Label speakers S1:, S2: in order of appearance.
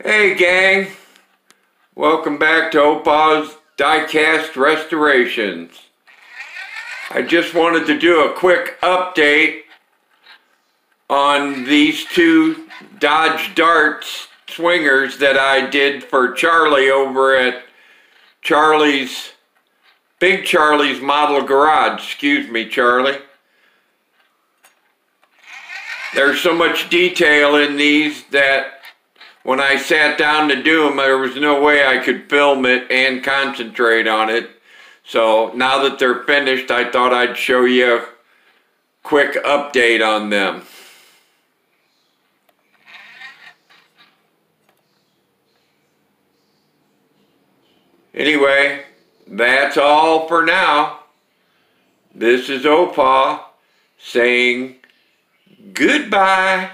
S1: Hey gang, welcome back to Opaw's Diecast Restorations. I just wanted to do a quick update on these two Dodge Darts swingers that I did for Charlie over at Big Charlie's Model Garage. Excuse me, Charlie. There's so much detail in these that when I sat down to do them, there was no way I could film it and concentrate on it. So now that they're finished, I thought I'd show you a quick update on them. Anyway, that's all for now. This is Opaw saying goodbye.